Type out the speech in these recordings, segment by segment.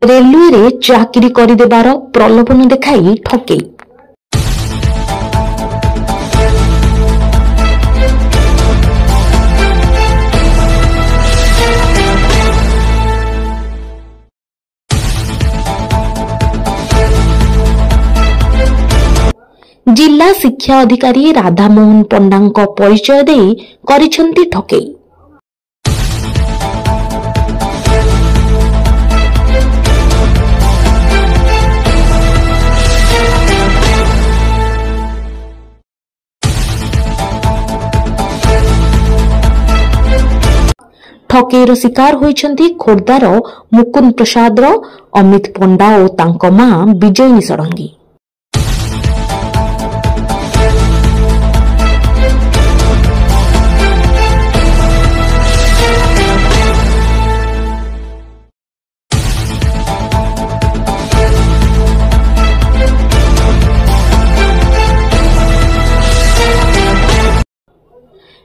Railway चाकरी करदेबार प्रलोभन देखाई ठकेई। जिला शिक्षा अधिकारी राधामोहन पंडा परिचय दे करिसेंती ठकेई। ठकेईर शिकार होइछंती खोर्धार मुकुंद प्रसाद अमित पंडा और तांको मां विजयनी षडंगी।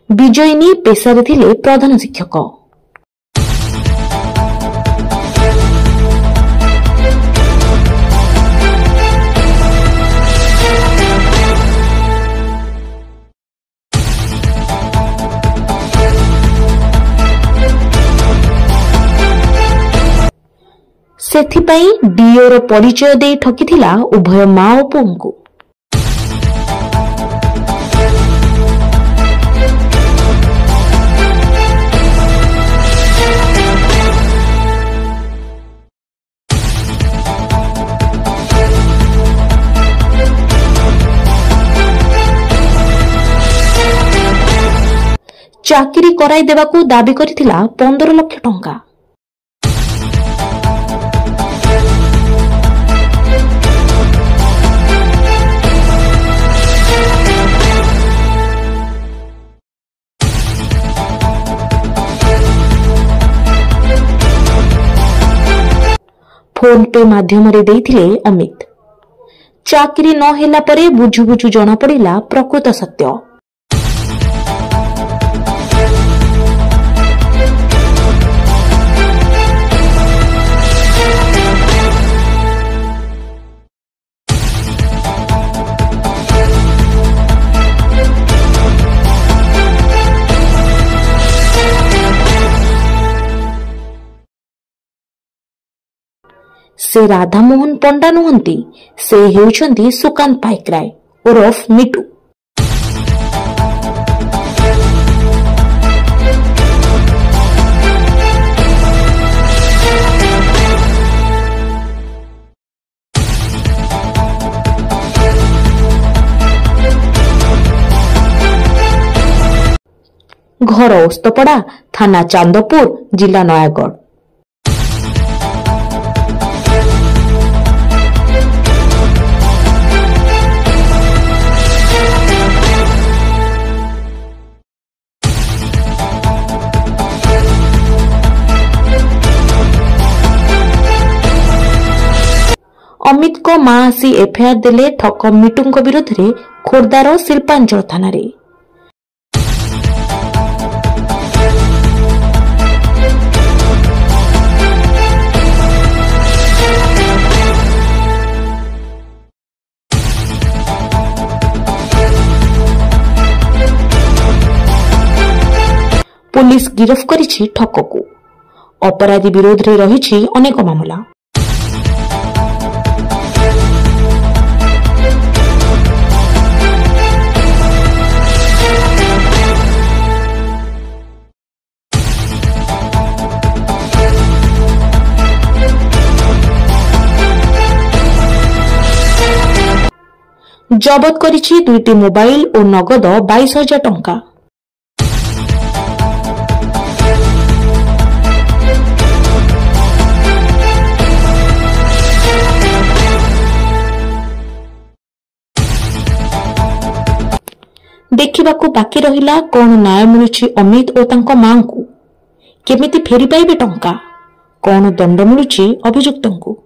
विजयनी पेशारे थिले प्रधान शिक्षक। सेथिपाई डीओर परिचय दे ठकीथिला उभय मां और पुओ को। चाकरी कराई देवाकू दाबी करिथिला 15 लाख टंका। फोन पे माध्यम रे देइथिले अमित। चाकरी न होला परे बुझु बुझु जना पड़िला प्रकृत सत्य। से राधामोहन पंडा नुहंती, से हेउछंती सुकांत पाइकराय उर्फ मिटू। घर ओस्तपड़ा, थाना चांदपुर, जिला नयागढ़। अमित को मां आसी एफआईआर देले ठक मिटू विरोध में खोर्धार शिल्पांचल थाना रे। पुलिस गिरफ करिछि ठक को। अपराधी विरोध में रही अनेक मामला। जबत करिछि 2टी मोबाइल और नगद 22,000 टंका। देखिबाकू बाकी रहिला कौन न्याय मिलुछि अमित और तांको मां को। केमिति फेरी पाइबे टंका, कौन दंड मिलुछि अभियुक्तंकु।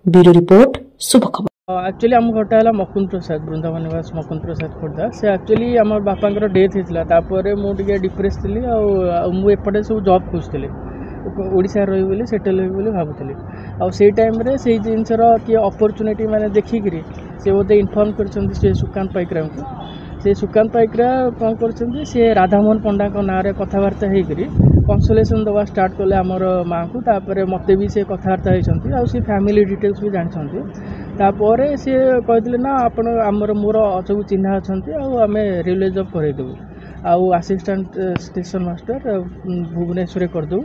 ब्यूरो रिपोर्ट शुभ खबर। एक्चुअली आम घरटा है मकुंद प्रसाद वृंदावन निवास मकुंद प्रसाद खोर्धा से एक्चुअली आम बापा डेथ होता मुझे डिप्रेस थी मुझे सब जॉब खोजुली ओडिशा रही सेटल हो भावुली आई टाइम से जिनसर किए अपरचुनिटी मैंने देखिकी सी बोधे इनफर्म कर सुकांत पाइकरा को से सुकांत पाइकरा कौन कर राधामोहन पंडा ना कथबार्ता होकर कन्सोलेसन दवा स्टार्ट कले आमर माँ को तापर मत भी से कथबार्ता होती आ फैमिली डिटेल्स भी जानते तापर सी कहते ना आपण आमर मोर सब चिन्हा अच्छा आम रेलवे जॉब करदेबू आउ असिस्टेंट स्टेशन मास्टर भुवनेश्वर करदेबू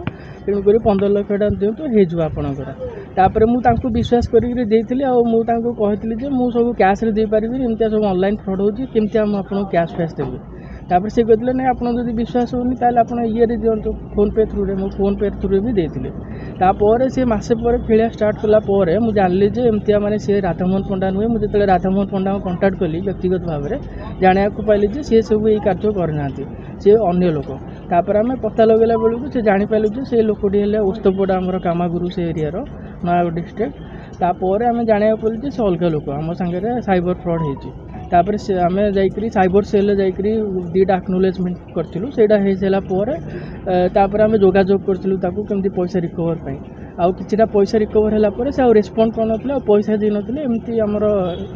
तेणुक 15 लाख टाँग दिंतु हो आपणकर तापर मुझे विश्वास करी मुझे मुझे सब कैश दे पारि एमती सब ऑनलाइन फ्रॉड होती केमती आपको कैश फैश देवी तापर से कहते ना आप विश्वास होनी ताल आप ये दिंतु फोन पे थ्रू मो फोन पे थ्रू भी देते तापर से मसे पर खेलिया स्टार्ट कलापर मुझे जानली जे एमती मैंने सी राधामोहन पंडा नुहे मुझे जो राधामोहन पंडा को कंटाक्ट कली व्यक्तिगत भाव में जाना पाइली जे सी सब ये कार्य करना सी अन्य लोक तापर आम पता लगेला बेलू से जापारू से लोकटी है ओस्तपड़ा आमर कामागुरु से एरिया नयागढ़ डिस्ट्रिक्ट तापर आम जाना पाइलु से अलग लोक आम सागर साइबर फ्रॉड होती तापर आम जाकरी साइबर सेल जाकरी दुईटा एक्नोलेजमेंट करूँ से तापर आम जोगाजोग करूँ केमती पैसा रिकवर पाई आउ किछिटा पैसा रिकवर है से रेस्पॉन्ड कर ना पैसा दी नथिले एमती आमर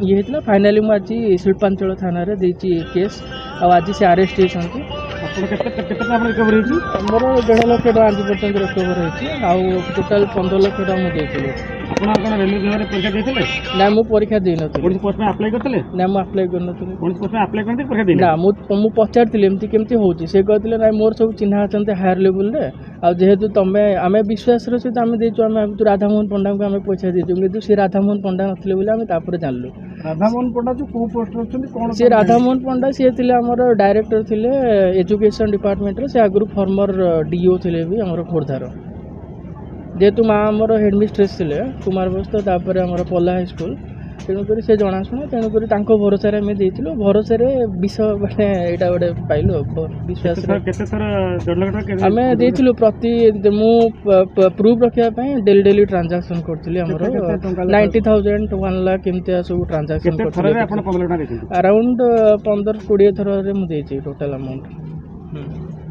ये होता फाइनाली मुझे आज शिल्पांचल थाना देती केस आज से अरेस्ट होती मोर 1.5 लाख टका आज पर्यटन रिकवर होती टोटाल 15 लाख टका मुझे ना मु परीक्षा दे ना मु अप्लाई कर ना मु पचारि एमती केमती होची से कहते ना मोर सब चिन्हा अच्छा हायर लेवल रे जेहेतु तुम आम विश्वास सहित आम देचु आम राधामोहन पंडा को आम पैसा देचु कि सी राधामोहन पंडा नथिले बोली आम तापर जानलु राधामोहन पंडा जो को पोस्ट रखछन कोन से राधामोहन पंडा सी थिले हमर डायरेक्टर थिले एजुकेशन डिपार्टमेंट रे से आगु फॉर्मर डीओ थिले भी हमर खोर्धार जेहेतु माँ आमर हेडमिस्ट्रेस थे कुमार बस्त तापर आमर पल्ला हाई स्कूल तेणुक से जनाशुना तेणुक भरोसा आम देलु भरोसा विष मैंने यहाँ गोटे पाइलु विश्वास आम देलु प्रति मु प्रूफ रखापी डेली डेली ट्रांजाक्शन करी 90,000 1 लाख एमती सब ट्रांजाक्शन अराउंड 15-20 थर मुझे टोटाल अमाउंट